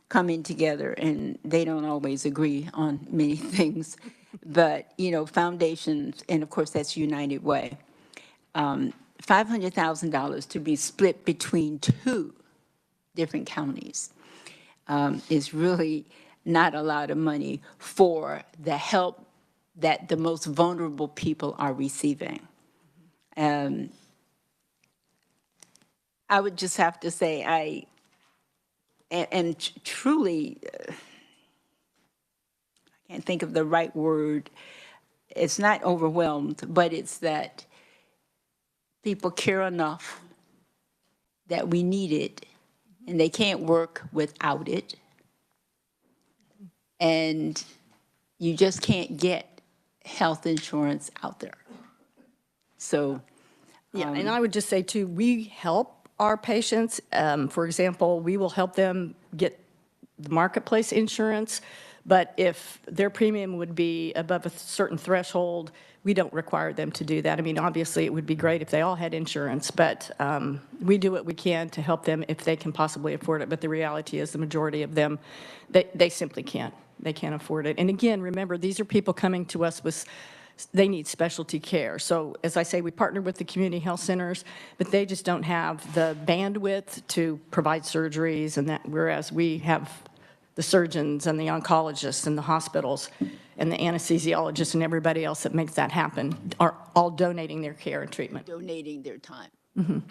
coming together, and they don't always agree on many things, but, foundations, and of course that's United Way, $500,000 to be split between 2 different counties is really not a lot of money for the help that the most vulnerable people are receiving. I would just have to say I am truly, I can't think of the right word, it's not overwhelmed, but it's that people care enough that we need it, and they can't work without it. And you just can't get health insurance out there. So, yeah, and I would just say too, we help our patients. For example, we will help them get the marketplace insurance, but if their premium would be above a certain threshold, we don't require them to do that. I mean, obviously, it would be great if they all had insurance, but we do what we can to help them if they can possibly afford it. But the reality is the majority of them, they simply can't. They can't afford it. And again, remember, these are people coming to us with, they need specialty care. So as I say, we partner with the community health centers, but they just don't have the bandwidth to provide surgeries, and that, whereas we have the surgeons and the oncologists and the hospitals. and the anesthesiologist and everybody else that makes that happen are all donating their care and treatment. Donating their time.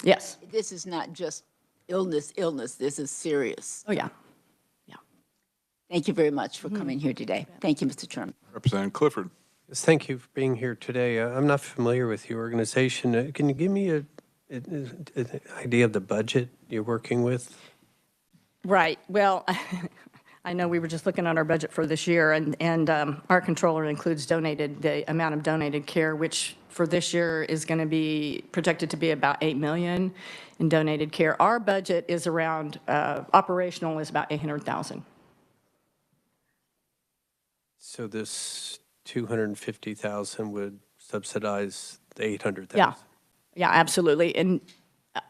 Yes. This is not just illness. This is serious. Oh, yeah. Thank you very much for coming here today. Thank you, Mr. Chairman. Representative Clifford. Yes, thank you for being here today. I'm not familiar with your organization. Can you give me an idea of the budget you're working with? Right. Well, I know we were just looking at our budget for this year, and our controller includes the amount of donated care, which for this year is going to be projected to be about $8 million in donated care. Our budget is around, operational is about $800,000. So this 250,000 would subsidize the 800,000? Yeah. Yeah, absolutely. And,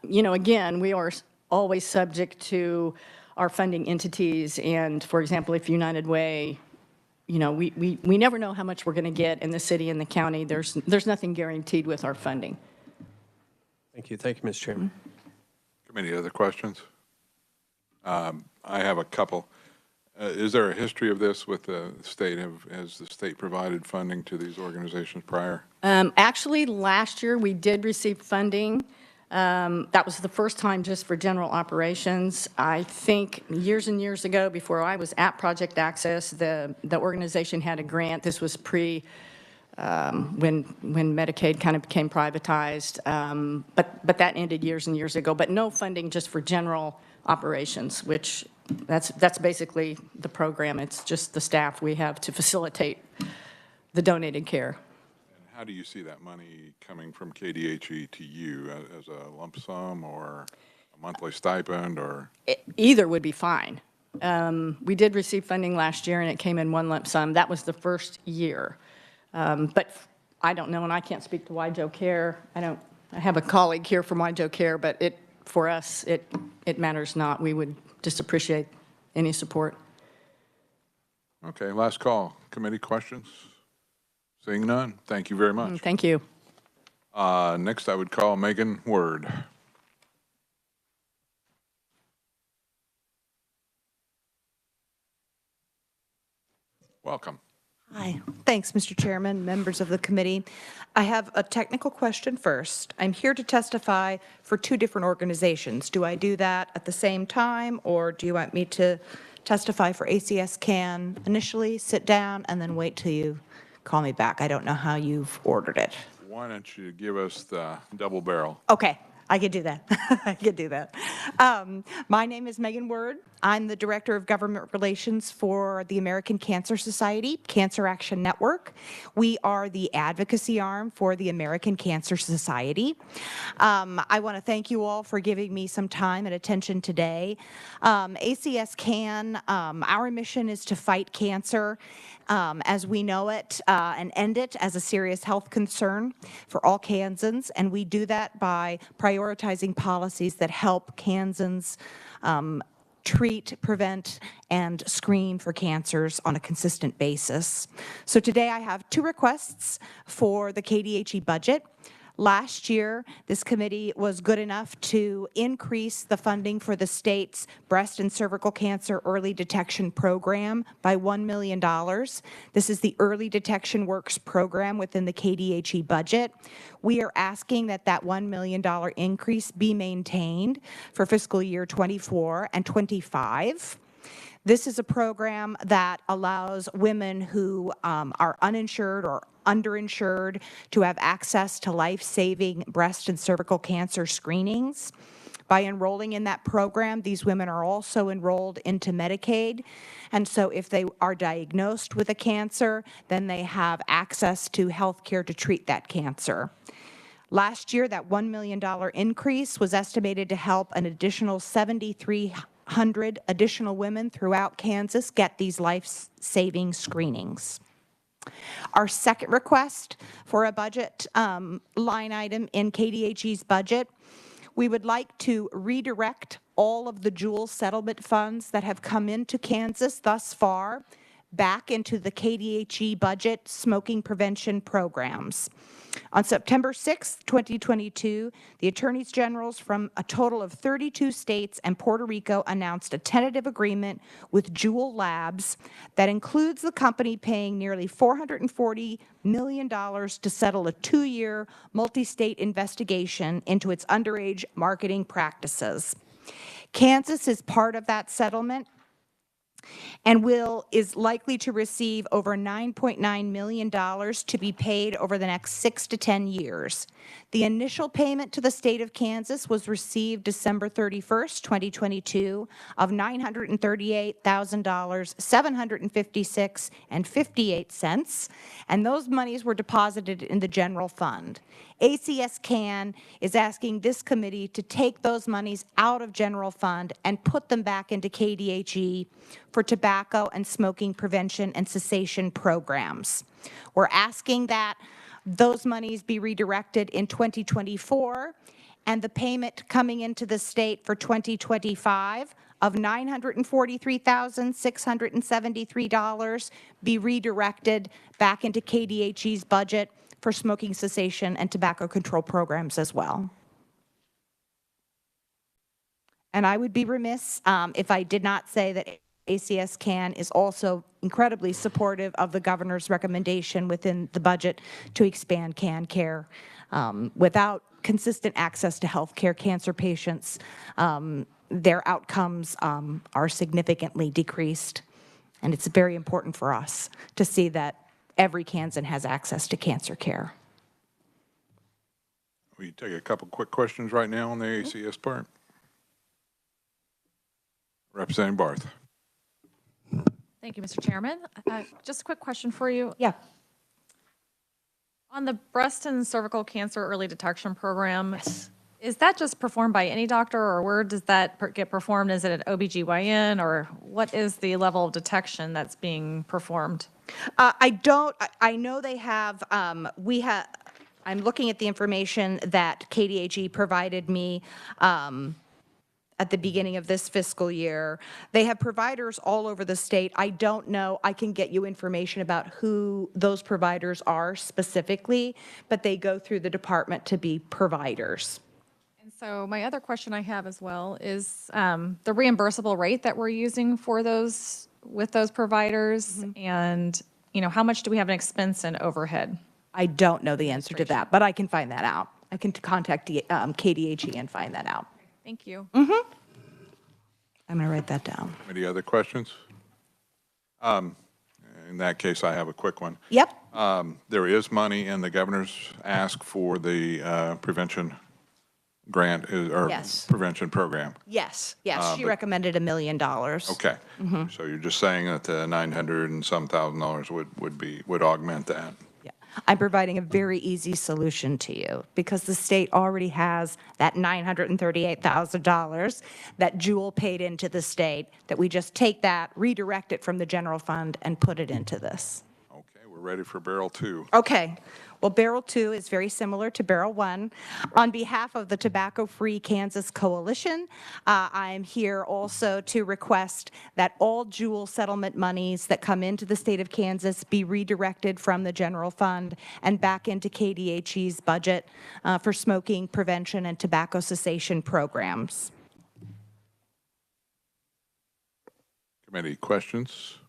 again, we are always subject to our funding entities. And, for example, if United Way, we never know how much we're going to get in the city and the county. There's nothing guaranteed with our funding. Thank you. Thank you, Mr. Chairman. Committee, other questions? I have a couple. Is there a history of this with the state? Has the state provided funding to these organizations prior? Actually, last year, we did receive funding. That was the first time just for general operations. I think years and years ago, before I was at Project Access, the organization had a grant. This was when Medicaid kind of became privatized, but that ended years and years ago. But no funding just for general operations, which that's basically the program. It's just the staff we have to facilitate the donated care. And how do you see that money coming from KDHE to you as a lump sum or a monthly stipend or? Either would be fine. We did receive funding last year and it came in one lump sum. That was the first year. But I don't know, and I can't speak to YJO Care. I have a colleague here from YJO Care, but for us, it matters not. We would just appreciate any support. Okay, last call. Committee questions? Seeing none, thank you very much. Thank you. Next, I would call Megan Word. Welcome. Hi. Thanks, Mr. Chairman, members of the committee. I have a technical question first. I'm here to testify for two different organizations. Do I do that at the same time, or do you want me to testify for ACS-CAN initially, sit down, and then wait till you call me back? I don't know how you've ordered it. Why don't you give us the double barrel? Okay. I could do that. I could do that. My name is Megan Word. I'm the Director of Government Relations for the American Cancer Society, Cancer Action Network. We are the advocacy arm for the American Cancer Society. I want to thank you all for giving me some time and attention today. ACS-CAN, our mission is to fight cancer as we know it and end it as a serious health concern for all Kansans, and we do that by prioritizing policies that help Kansans treat, prevent, and screen for cancers on a consistent basis. So today I have two requests for the KDHE budget. Last year, this committee was good enough to increase the funding for the state's breast and cervical cancer early detection program by $1 million. This is the Early Detection Works program within the KDHE budget. We are asking that that $1 million increase be maintained for fiscal year 24 and 25. This is a program that allows women who are uninsured or underinsured to have access to life-saving breast and cervical cancer screenings. By enrolling in that program, these women are also enrolled into Medicaid. And so if they are diagnosed with a cancer, then they have access to health care to treat that cancer. Last year, that $1 million increase was estimated to help an additional 7,300 additional women throughout Kansas get these life-saving screenings. Our second request for a budget line item in KDHE's budget, we would like to redirect all of the Juul settlement funds that have come into Kansas thus far back into the KDHE budget smoking prevention programs. On September 6, 2022, the attorneys generals from a total of 32 states and Puerto Rico announced a tentative agreement with Jewel Labs that includes the company paying nearly $440 million to settle a 2-year multi-state investigation into its underage marketing practices. Kansas is part of that settlement and is likely to receive over $9.9 million to be paid over the next 6 to 10 years. The initial payment to the state of Kansas was received December 31st, 2022 of $938,000, 756 and 58 cents, and those monies were deposited in the general fund. ACS CAN is asking this committee to take those monies out of general fund and put them back into KDHE for tobacco and smoking prevention and cessation programs. We're asking that those monies be redirected in 2024 and the payment coming into the state for 2025 of $943,673 be redirected back into KDHE's budget for smoking cessation and tobacco control programs as well. And I would be remiss if I did not say that ACS CAN is also incredibly supportive of the governor's recommendation within the budget to expand CAN care. Without consistent access to health care, cancer patients, their outcomes are significantly decreased. And it's very important for us to see that every Kansan has access to cancer care. We take a couple quick questions right now on the ACS part. Representative Barth. Thank you, Mr. Chairman. Just a quick question for you. Yeah. On the breast and cervical cancer early detection program, Yes. Is that just performed by any doctor, or where does that get performed? Is it an OBGYN, or what is the level of detection that's being performed? I know they have, I'm looking at the information that KDHE provided me at the beginning of this fiscal year. They have providers all over the state. I don't know, I can get you information about who those providers are specifically, but they go through the department to be providers. And so my other question I have as well is the reimbursable rate that we're using for those, with those providers, and, you know, how much do we have an expense and overhead? I don't know the answer to that, but I can find that out. I can contact KDHE and find that out. Thank you. I'm going to write that down. Any other questions? In that case, I have a quick one. Yep. There is money in the governor's ask for the prevention grant or Yes. prevention program. Yes, yes, she but- recommended $1 million. Okay. So you're just saying that the $900 and some thousand would augment that. Yeah. I'm providing a very easy solution to you because the state already has that $938,000 that Jewel paid into the state, that we just take that, redirect it from the general fund and put it into this. Okay, we're ready for barrel 2. Okay. Well, Barrel 2 is very similar to Barrel 1. On behalf of the Tobacco Free Kansas Coalition, I'm here also to request that all Jewel settlement monies that come into the state of Kansas be redirected from the general fund and back into KDHE's budget for smoking prevention and tobacco cessation programs. Committee questions?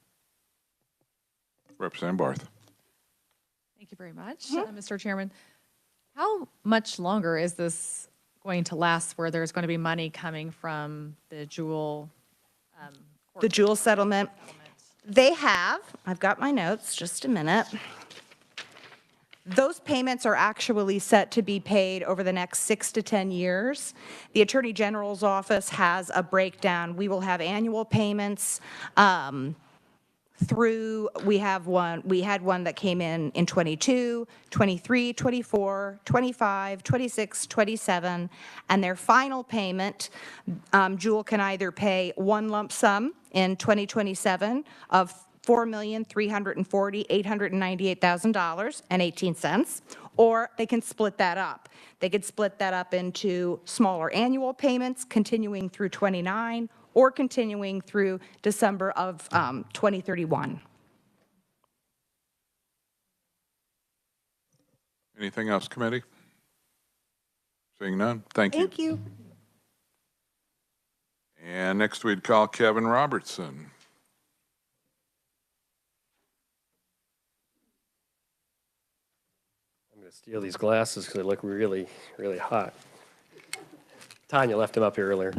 Representative Barth. Thank you very much, Mr. Chairman. How much longer is this going to last, where there's going to be money coming from the Jewel? The Jewel settlement. They have, I've got my notes, just a minute. Those payments are actually set to be paid over the next 6 to 10 years. The Attorney General's office has a breakdown. We will have annual payments through, we had one that came in 22, 23, 24, 25, 26, 27, and their final payment, Jewel can either pay one lump sum in 2027 of $4,348,898.18, or they can split that up. They could split that up into smaller annual payments continuing through 29 or continuing through December of 2031. Anything else, committee? Seeing none, thank you. Thank you. And next we'd call Kevin Robertson. I'm going to steal these glasses because they look really, really hot. Tanya left them up here earlier.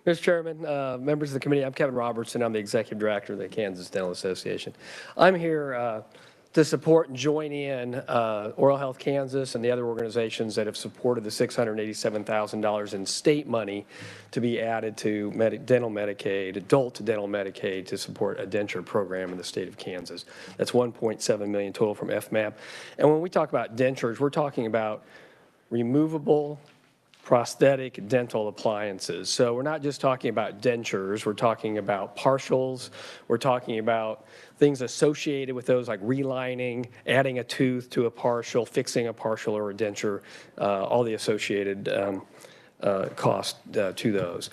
Mr. Chairman, members of the committee, I'm Kevin Robertson. I'm the Executive Director of the Kansas Dental Association. I'm here to support and join in Oral Health Kansas and the other organizations that have supported the $687,000 in state money to be added to dental Medicaid, adult dental Medicaid, to support a denture program in the state of Kansas. That's $1.7 million total from FMAP. And when we talk about dentures, we're talking about removable prosthetic dental appliances. So we're not just talking about dentures, we're talking about partials, we're talking about things associated with those like relining, adding a tooth to a partial, fixing a partial or a denture, all the associated cost to those.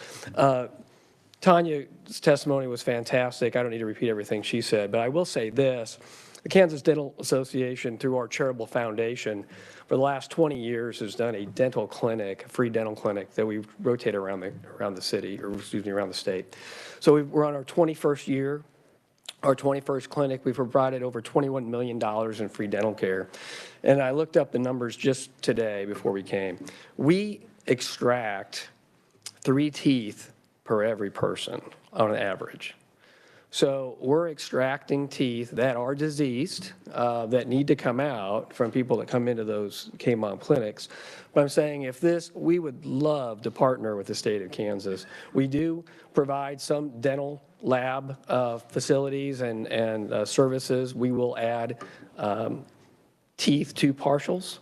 Tanya's testimony was fantastic. I don't need to repeat everything she said, but I will say this. The Kansas Dental Association, through our charitable foundation, for the last 20 years has done a dental clinic, a free dental clinic that we rotate around the city, or excuse me, around the state. So we're on our 21st year, our 21st clinic. We've provided over $21 million in free dental care. And I looked up the numbers just today before we came. We extract 3 teeth per every person on average. So we're extracting teeth that are diseased, that need to come out from people that come into those KMOM clinics. But I'm saying we would love to partner with the state of Kansas. We do provide some dental lab facilities and services. We will add teeth to partials.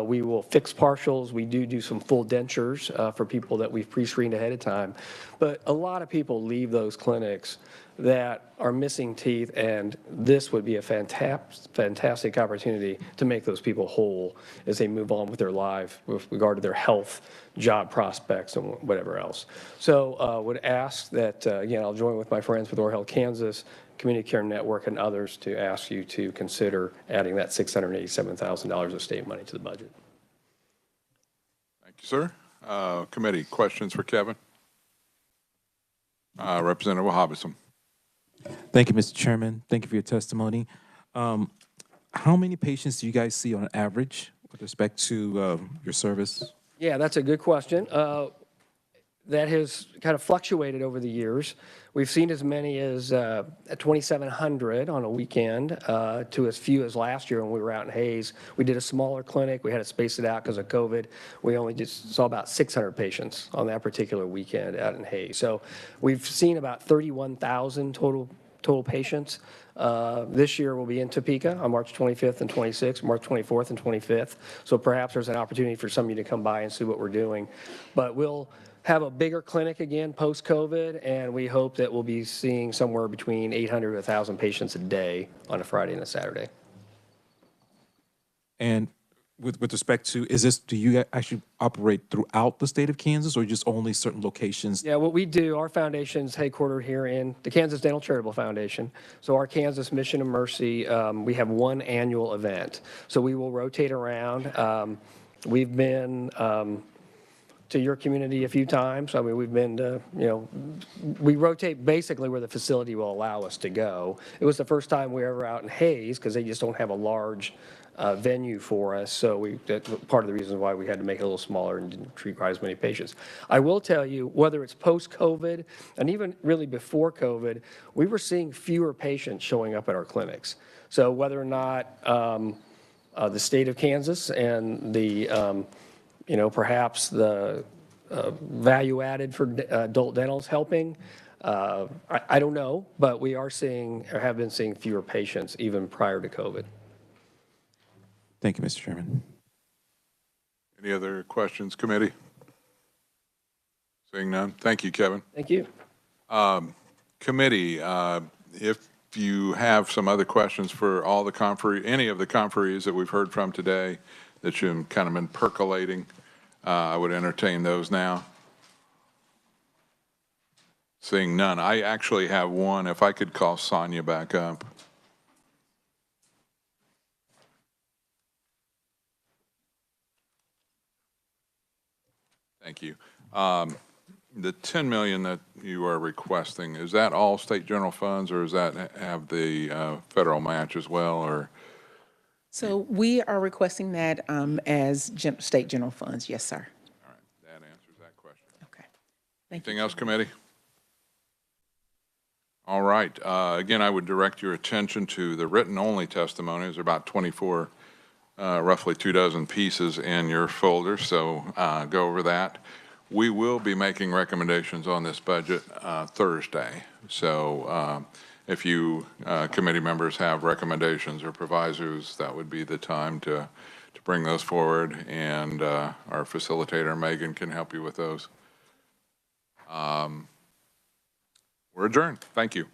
We will fix partials. We do some full dentures for people that we've pre-screened ahead of time. But a lot of people leave those clinics that are missing teeth, and this would be a fantastic opportunity to make those people whole as they move on with their life with regard to their health, job prospects, and whatever else. So would ask that, again, I'll join with my friends with Oral Health Kansas, Community Care Network, and others to ask you to consider adding that $687,000 of state money to the budget. Thank you, sir. Committee, questions for Kevin? Representative Wahhabism. Thank you, Mr. Chairman. Thank you for your testimony. How many patients do you guys see on average with respect to your service? Yeah, that's a good question. That has kind of fluctuated over the years. We've seen as many as 2,700 on a weekend to as few as last year when we were out in Hayes. We did a smaller clinic. We had to space it out because of COVID. We only just saw about 600 patients on that particular weekend out in Hayes. So we've seen about 31,000 total patients. This year we'll be in Topeka on March 25th and 26th, March 24th and 25th. So perhaps there's an opportunity for some of you to come by and see what we're doing. But we'll have a bigger clinic again post-COVID, and we hope that we'll be seeing somewhere between 800 to 1,000 patients a day on a Friday and a Saturday. And with respect to, do you actually operate throughout the state of Kansas or just only certain locations? Yeah, what we do, our foundation's headquartered here in the Kansas Dental Charitable Foundation. So our Kansas Mission of Mercy, we have one annual event. So we will rotate around. We've been to your community a few times. I mean, we've been to, we rotate basically where the facility will allow us to go. It was the first time we were ever out in Hayes because they just don't have a large venue for us. So that's part of the reason why we had to make it a little smaller and didn't treat quite as many patients. I will tell you, whether it's post-COVID and even really before COVID, we were seeing fewer patients showing up at our clinics. So whether or not the state of Kansas and the perhaps the value added for adult dental is helping. I don't know, but we are seeing or have been seeing fewer patients even prior to COVID. Thank you, Mr. Chairman. Any other questions, committee? Seeing none. Thank you, Kevin. Thank you. Committee, if you have some other questions for all the any of the conferees that we've heard from today that you've kind of been percolating, I would entertain those now. Seeing none. I actually have one. If I could call Sonia back up. Thank you. The 10 million that you are requesting, is that all state general funds, or does that have the federal match as well, or? So we are requesting that as state general funds, yes, sir. All right, that answers that question. Okay. Thank you. Anything else, committee? All right. Again, I would direct your attention to the written-only testimonies. There are about 24, roughly 24 pieces in your folder, so go over that. We will be making recommendations on this budget Thursday. So if you committee members have recommendations or provisos, that would be the time to bring those forward, and our facilitator, Megan, can help you with those. We're adjourned. Thank you.